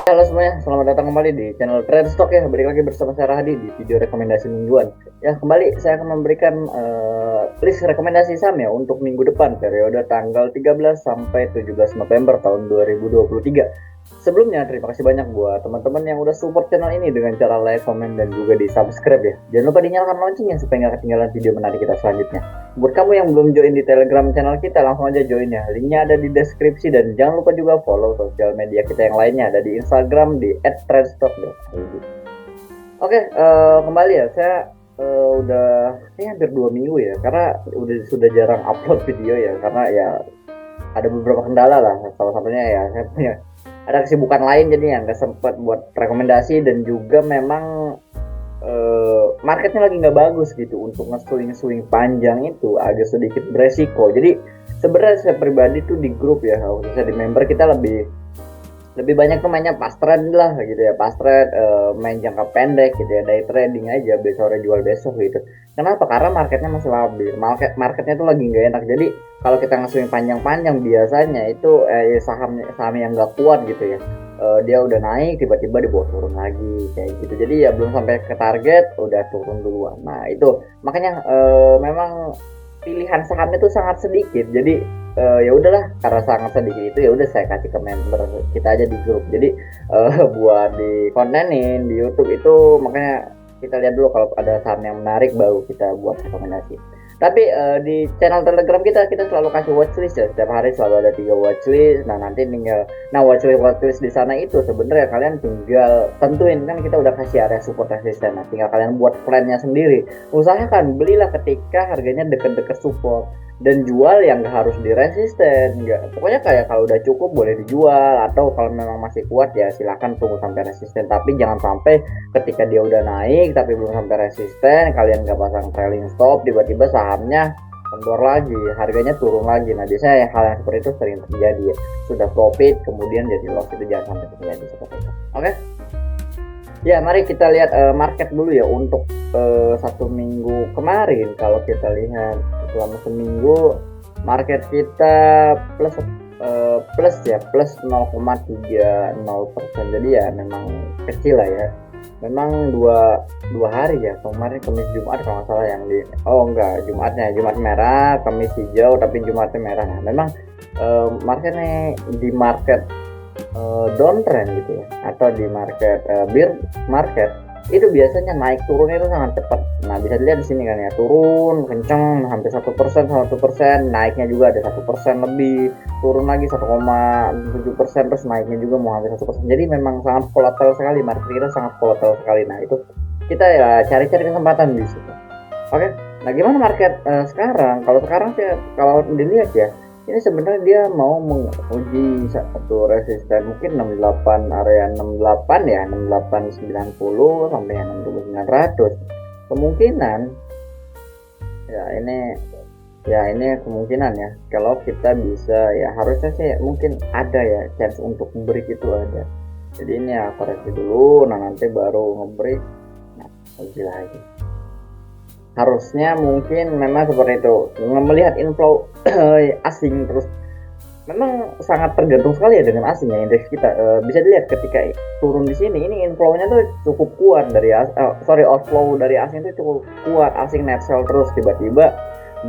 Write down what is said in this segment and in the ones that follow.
Halo semuanya, selamat datang kembali di channel Trade Stock ya. Balik lagi bersama saya Rahadi di video rekomendasi mingguan. Ya, kembali saya akan memberikan list rekomendasi saham ya untuk minggu depan periode tanggal 13 sampai 17 November tahun 2023. Sebelumnya terima kasih banyak buat teman-teman yang udah support channel ini dengan cara like, komen, dan juga di subscribe ya. Jangan lupa dinyalakan loncengnya supaya nggak ketinggalan video menarik kita selanjutnya. Buat kamu yang belum join di Telegram channel kita, langsung aja join ya. Linknya ada di deskripsi dan jangan lupa juga follow sosial media kita yang lainnya. Ada di Instagram di @tradestock.id. Oke, kembali ya. Saya udah hampir 2 minggu ya, karena sudah jarang upload video ya, karena ya ada beberapa kendala lah. Salah satunya ya saya punya ada kesibukan lain jadi ya nggak sempet buat rekomendasi, dan juga memang marketnya lagi nggak bagus gitu untuk nge-swing panjang, itu agak sedikit beresiko. Jadi sebenarnya saya pribadi tuh di grup ya, khususnya di member kita lebih banyak tuh mainnya pas trade lah gitu ya, pas trade, main jangka pendek gitu ya, day trading aja, besok sore jual besok gitu. Kenapa? Karena marketnya masih labil, marketnya tuh lagi nggak enak. Jadi kalau kita nge-swing panjang-panjang biasanya itu saham yang nggak kuat gitu ya, dia udah naik tiba-tiba dibawa turun lagi kayak gitu. Jadi ya belum sampai ke target udah turun duluan. Nah itu makanya memang pilihan sahamnya tuh sangat sedikit. Jadi ya udahlah, karena sangat sedikit itu ya udah saya kasih ke member kita aja di grup. Jadi buat di kontenin di YouTube itu, makanya kita lihat dulu kalau ada saham yang menarik baru kita buat rekomendasi. Tapi di channel Telegram kita selalu kasih watchlist ya, setiap hari selalu ada 3 watchlist. Nah nanti tinggal watchlist di sana itu sebenarnya kalian tinggal tentuin, kan kita udah kasih area support resisten. Nah tinggal kalian buat plannya sendiri. Usahakan belilah ketika harganya deket-deket support, dan jual yang nggak harus di resisten. Nggak, pokoknya kayak kalau udah cukup boleh dijual, atau kalau memang masih kuat ya silahkan tunggu sampai resisten. Tapi jangan sampai ketika dia udah naik tapi belum sampai resisten kalian nggak pasang trailing stop, tiba-tiba sahamnya kendor lagi, harganya turun lagi. Nah biasanya hal yang seperti itu sering terjadi ya. Sudah profit kemudian jadi loss, itu jangan sampai terjadi seperti itu. Oke, ya mari kita lihat market dulu ya untuk 1 minggu kemarin. Kalau kita lihat selama seminggu market kita plus ya, plus 0,30%. Jadi ya memang kecil lah ya. Memang dua hari ya, kemarin Kamis Jumat kalau nggak salah yang Jumat merah, Kamis hijau, tapi Jumatnya merah. Nah memang marketnya di market downtrend gitu ya, atau di market bear market, itu biasanya naik turunnya itu sangat cepat. Nah bisa dilihat di sini kan ya, turun kenceng hampir 1%, naiknya juga ada 1% lebih, turun lagi 1,7%, terus naiknya juga mau hampir 1%. Jadi memang sangat volatile sekali, market kita sangat volatile sekali. Nah itu kita ya cari-cari kesempatan di situ. Oke, nah gimana market sekarang? Kalau sekarang sih kalau dilihat ya, ini sebenarnya dia mau menguji satu resisten mungkin 68, area 68 ya, 6890 sampai 6900. Kemungkinan ini kemungkinan ya, kalau kita bisa ya, harusnya sih mungkin ada ya chance untuk break, itu ada. Jadi ini ya koreksi dulu, nah nanti baru nge-break, nah uji lagi. Harusnya mungkin memang seperti itu. Melihat inflow asing terus, memang sangat tergantung sekali ya dengan asing ya indeks kita. Bisa dilihat ketika turun di sini, ini inflow-nya tuh cukup kuat dari outflow dari asing itu cukup kuat. Asing net sell terus, tiba-tiba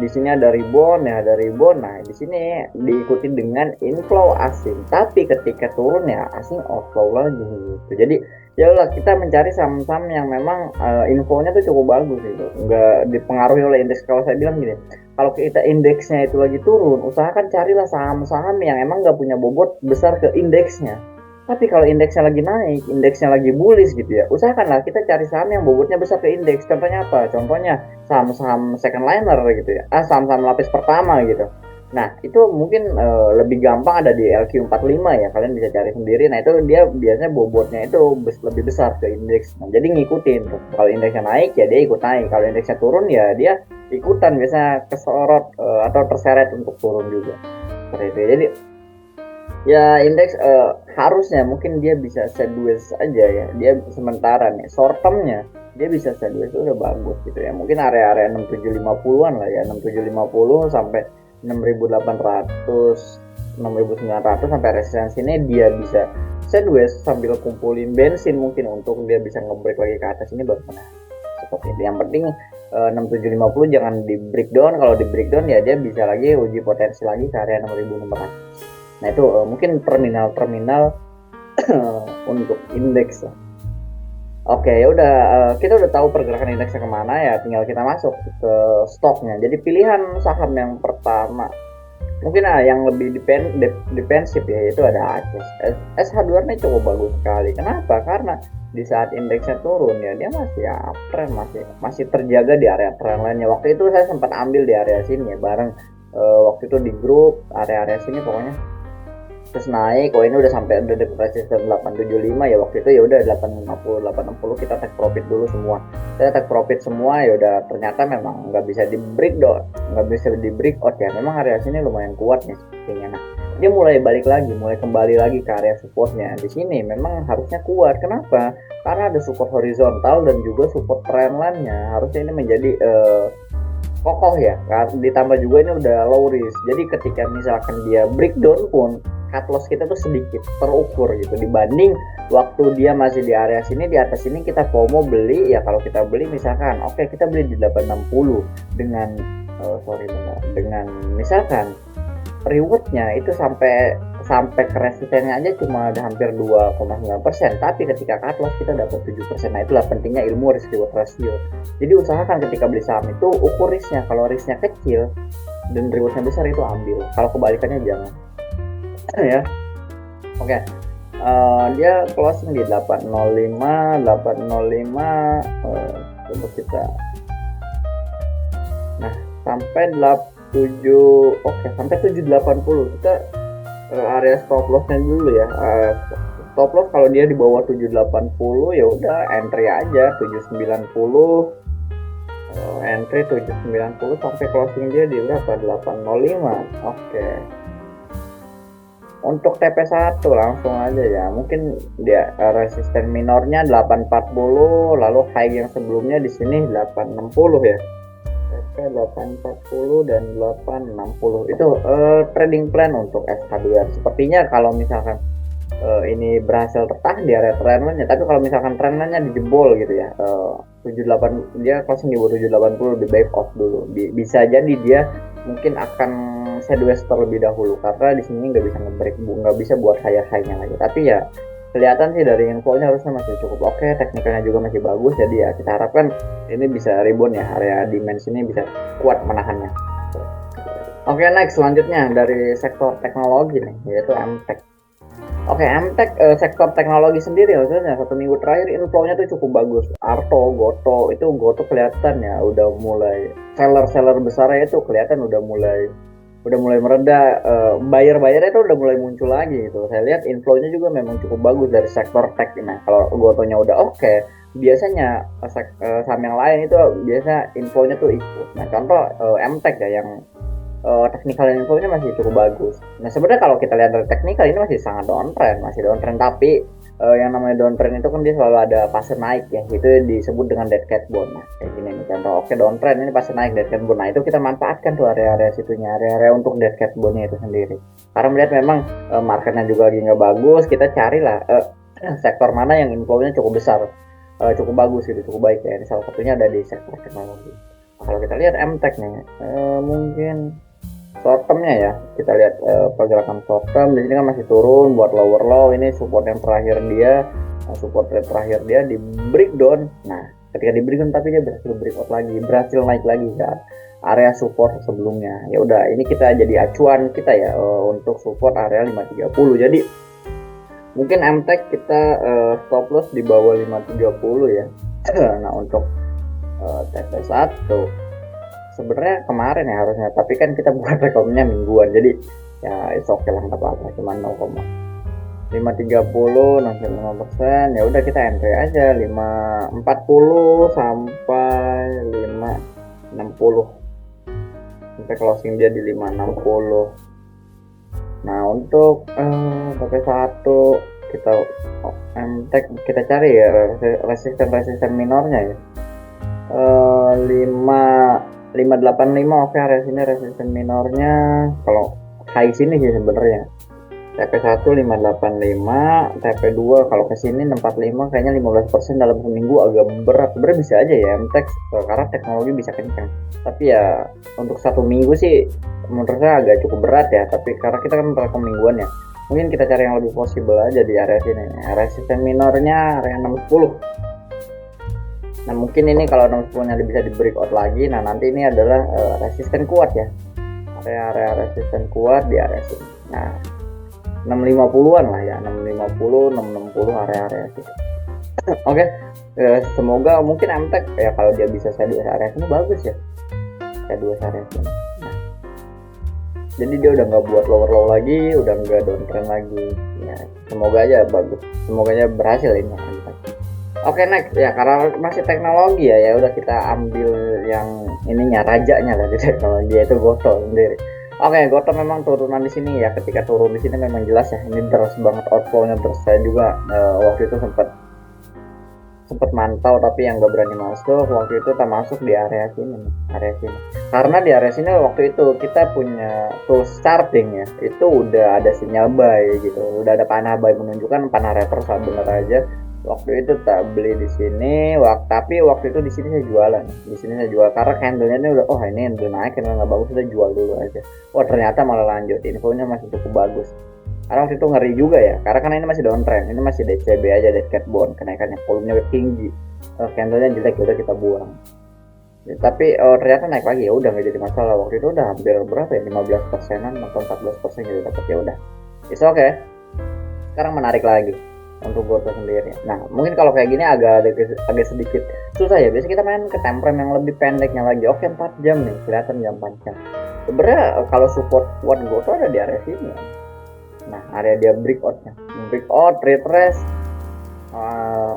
di sini ada rebound ya, ada rebound. Nah di sini diikuti dengan inflow asing, tapi ketika turun ya asing outflow lagi gitu. Jadi ya lah, kita mencari saham-saham yang memang infonya tuh cukup bagus gitu, nggak dipengaruhi oleh indeks. Kalau saya bilang gini, kalau kita indeksnya itu lagi turun, usahakan carilah saham-saham yang emang nggak punya bobot besar ke indeksnya. Tapi kalau indeksnya lagi naik, indeksnya lagi bullish gitu ya, usahakanlah kita cari saham yang bobotnya besar ke indeks. Contohnya apa? Contohnya saham-saham second liner gitu ya, saham-saham lapis pertama gitu. Nah itu mungkin lebih gampang ada di LQ45 ya, kalian bisa cari sendiri. Nah itu dia biasanya bobotnya itu lebih besar ke indeks. Nah jadi ngikutin tuh, kalau indeksnya naik ya dia ikut naik, kalau indeksnya turun ya dia ikutan, biasanya kesorot atau terseret untuk turun juga seperti itu. Jadi ya indeks harusnya mungkin dia bisa sideways aja ya, dia sementara nih short termnya dia bisa sideways, itu udah bagus gitu ya. Mungkin area-area 6750-an lah ya, 6750 sampai 6800 6.900 sampai resistensi ini dia bisa sideways sambil kumpulin bensin mungkin untuk dia bisa nge-break lagi ke atas, ini baru pernah seperti itu. Yang penting 6750 jangan di breakdown. Kalau di breakdown ya dia bisa lagi uji potensi lagi ke area 6.600. Nah itu mungkin terminal untuk indeks lah. Oke, ya udah kita udah tahu pergerakan indeksnya kemana, ya tinggal kita masuk ke stoknya. Jadi pilihan saham yang pertama mungkin yang lebih defensif ya, itu ada Aces. SH2 ini cukup bagus sekali. Kenapa? Karena di saat indeksnya turun ya dia masih uptrend, masih terjaga di area trend lainnya. Waktu itu saya sempat ambil di area sini ya, bareng waktu itu di grup area sini pokoknya. Terus naik, ini udah sampai udah deket resisten 875 ya, waktu itu ya udah 850 860 kita take profit dulu semua. Saya take profit semua, ya udah ternyata memang nggak bisa di breakdown, nggak bisa di breakout ya. Memang area sini lumayan kuat nih sepertinya. Nah, dia mulai balik lagi, mulai kembali lagi ke area supportnya. Di sini memang harusnya kuat. Kenapa? Karena ada support horizontal dan juga support trendline-nya. Harusnya ini menjadi kokoh ya. Ditambah juga ini udah low risk. Jadi ketika misalkan dia breakdown pun cut loss kita tuh sedikit terukur gitu, dibanding waktu dia masih di area sini, di atas sini kita FOMO beli ya. Kalau kita beli misalkan kita beli di 860 dengan dengan misalkan rewardnya itu sampai ke resistennya aja cuma ada hampir 2,9%, tapi ketika cut loss kita dapat 7%. Nah itulah pentingnya ilmu risk reward ratio. Jadi usahakan ketika beli saham itu ukur risknya. Kalau risknya kecil dan rewardnya besar itu ambil, kalau kebalikannya jangan. Ya, oke. Dia closing di 805 untuk kita. Nah, sampai 780 kita area stop lossnya dulu ya. Stop loss kalau dia di bawah 780 ya udah entry aja 790. Entry 790 sampai closing dia di berapa? 805. Oke. Untuk TP1 langsung aja ya, mungkin dia resisten minornya 840, lalu high yang sebelumnya di sini 860 ya. TP 840 dan 860 itu trading plan untuk SH2. Sepertinya kalau misalkan ini berhasil tertahan di area trendline-nya, tapi kalau misalkan trendline-nya dijebol gitu ya, 78 dia closing di bawah 780, lebih baik off dulu. Bisa jadi dia mungkin akan sideways terlebih dahulu karena di sini nggak bisa nge-break, nggak bisa buat high-nya lagi. Tapi ya kelihatan sih dari infonya harusnya masih cukup oke, teknikalnya juga masih bagus. Jadi ya kita harapkan ini bisa rebound ya, area demand ini bisa kuat menahannya. Oke, next selanjutnya dari sektor teknologi nih, yaitu MTech. Oke, MTech sektor teknologi sendiri maksudnya 1 minggu terakhir inflow-nya tuh cukup bagus. Arto, Goto kelihatan ya udah mulai seller besarnya itu kelihatan udah mulai mereda, buyer-buyernya itu udah mulai muncul lagi gitu. Saya lihat inflow-nya juga memang cukup bagus dari sektor tech. Nah, kalau Gotonya udah oke, biasanya saham yang lain itu biasa inflow-nya tuh ikut. Nah, contoh MTech ya yang technical info-nya masih cukup bagus. Nah sebenarnya kalau kita lihat dari technical ini masih sangat downtrend, tapi yang namanya downtrend itu kan dia selalu ada fase naik ya, itu disebut dengan dead cat bone. Nah kayak gini nih contoh, downtrend ini fase naik dead cat bone. Nah itu kita manfaatkan tuh area-area situnya, area untuk dead cat bone-nya itu sendiri. Karena melihat memang marketnya juga lagi nggak bagus, kita carilah sektor mana yang inflow-nya cukup besar, cukup bagus gitu, cukup baik ya. Ini salah satunya ada di sektor teknologi. Nah, kalau kita lihat MTech nih, mungkin short termnya ya, kita lihat pergerakan short term di sini kan masih turun buat lower low. Ini support yang terakhir dia, di breakdown. Nah ketika di breakdown tapi dia berhasil breakout lagi, berhasil naik lagi kan area support sebelumnya. Ya udah, ini kita jadi acuan kita ya untuk support area 530. Jadi mungkin MTech kita stop loss di bawah 530 ya. Nah untuk TP1 sebenarnya kemarin ya harusnya, tapi kan kita buat rekomnya mingguan, jadi ya it's okay lah, nggak apa-apa, cuma 0,530 0,5%. Ya udah kita entry aja 540 sampai 560 sampai closing dia di 560. Nah untuk TP1 kita MTech kita cari ya resisten minornya ya, 585. Oke, area sini resisten minornya. Kalau high sini sih sebenarnya. TP1 585, TP2 kalau ke sini 645, kayaknya 15% dalam seminggu agak berat. Sebenarnya bisa aja ya MTEX karena teknologi bisa kencang. Tapi ya untuk 1 minggu sih menurut saya agak cukup berat ya. Tapi karena kita kan rekom mingguan ya, mungkin kita cari yang lebih possible aja di area sini. Resisten minornya area 610. Nah mungkin ini kalau 610 nya bisa di breakout lagi. Nah nanti ini adalah resisten kuat ya, area resisten kuat di area sini. Nah 650-an lah ya, 650, 660 area-area situ. Oke, semoga mungkin MTEK ya kalau dia bisa sideways area sini bagus ya, sideways area sini. Nah, jadi dia udah nggak buat lower low lagi, udah nggak downtrend lagi. Ya, semoga aja bagus, semoga aja berhasil ini. Oke, next ya, karena masih teknologi ya, ya udah kita ambil yang ininya, rajanya lah di teknologi, yaitu Goto sendiri. Oke, Goto memang turunan di sini ya. Ketika turun di sini memang jelas ya, ini deras banget outflow-nya. Terus saya juga waktu itu sempat mantau, tapi yang gak berani masuk waktu itu tak masuk di area sini, karena di area sini waktu itu kita punya tools charting ya, itu udah ada sinyal buy gitu, udah ada panah buy menunjukkan panah reversal. Bener aja waktu itu tak beli di sini, tapi waktu itu di sini saya jualan. Di sini saya jual karena candlenya ini udah, ini udah naik, candle nggak bagus, udah jual dulu aja. Ternyata malah lanjut, infonya masih cukup bagus. Karena waktu itu ngeri juga ya, karena ini masih downtrend, ini masih DCB aja, dead cat bond, kenaikannya volumenya tinggi, candlenya jelek, udah kita buang. Ya, tapi ternyata naik lagi, ya udah nggak jadi masalah. Waktu itu udah hampir berapa ya, 15%-an atau 14% gitu dapat, ya udah. It's okay. Sekarang menarik lagi untuk Goto sendiri. Nah mungkin kalau kayak gini agak sedikit susah ya. Biasanya kita main ke time frame yang lebih pendeknya lagi. Oke, 4 jam nih, kelihatan jam 4 jam. Sebenarnya kalau support buat Goto ada di area sini. Nah area dia breakout, retrace,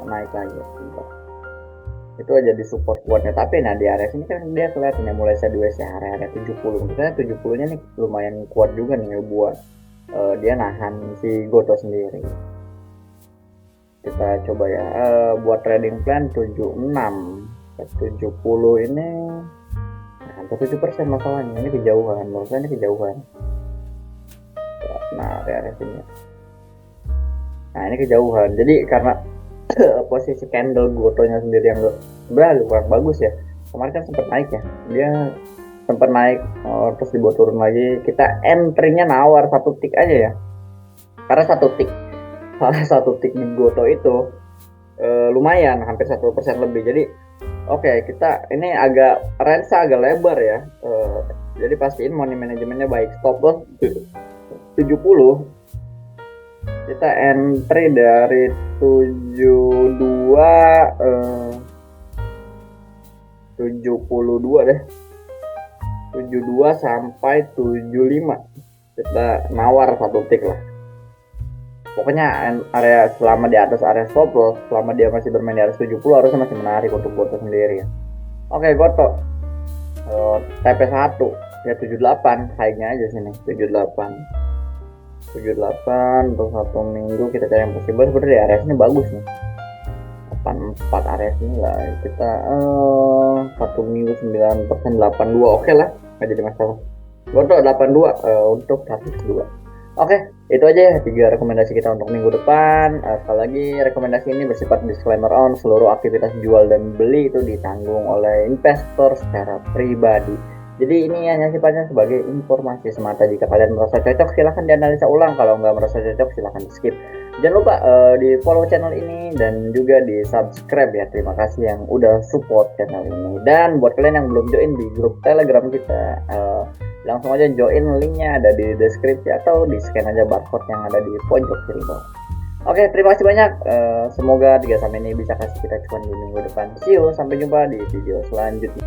naik lagi. Itu aja di support kuatnya. Tapi nah di area sini kan dia kelihatan ya mulai sideways ya, area 70. Misalnya 70-nya nih lumayan kuat juga nih buat dia nahan si Goto sendiri. Kita coba ya, buat trading plan 76 70 ini hampir 7% masalahnya. Ini kejauhan, menurut saya ini kejauhan. Nah area sini, nah ini kejauhan, jadi karena posisi candle Gotonya sendiri yang sebenarnya kurang bagus ya. Kemarin kan sempat naik ya, dia sempat naik terus dibawa turun lagi. Kita entry-nya nawar 1 tick aja ya, karena 1 tick di Goto itu lumayan, hampir 1% lebih. Jadi oke, kita ini agak range agak lebar ya, jadi pastiin money manajemennya baik. Stop loss 70, kita entry dari 72 deh, 72 sampai 75 kita nawar 1 tick lah. Pokoknya area selama di atas area stop loss, selama dia masih bermain di atas 70 harusnya masih menarik untuk Goto sendiri ya. Oke, Goto TP1 ya 78, high-nya aja sini 78 untuk 1 minggu. Kita cari yang possible. Sebenarnya di area sini bagus nih, 84 area sini lah kita 1 minggu 9%, 82 oke lah, nggak jadi masalah. Goto 82 untuk 102. Oke, itu aja ya 3 rekomendasi kita untuk minggu depan. Sekali lagi rekomendasi ini bersifat disclaimer on, seluruh aktivitas jual dan beli itu ditanggung oleh investor secara pribadi. Jadi ini hanya sifatnya sebagai informasi semata. Jika kalian merasa cocok silahkan dianalisa ulang, kalau nggak merasa cocok silahkan di skip. Jangan lupa di follow channel ini dan juga di subscribe ya. Terima kasih yang udah support channel ini. Dan buat kalian yang belum join di grup Telegram kita, langsung aja join, linknya ada di deskripsi atau di scan aja barcode yang ada di pojok kiri bawah. Oke, terima kasih banyak. Semoga 3 saham ini bisa kasih kita cuan di minggu depan. See you, sampai jumpa di video selanjutnya.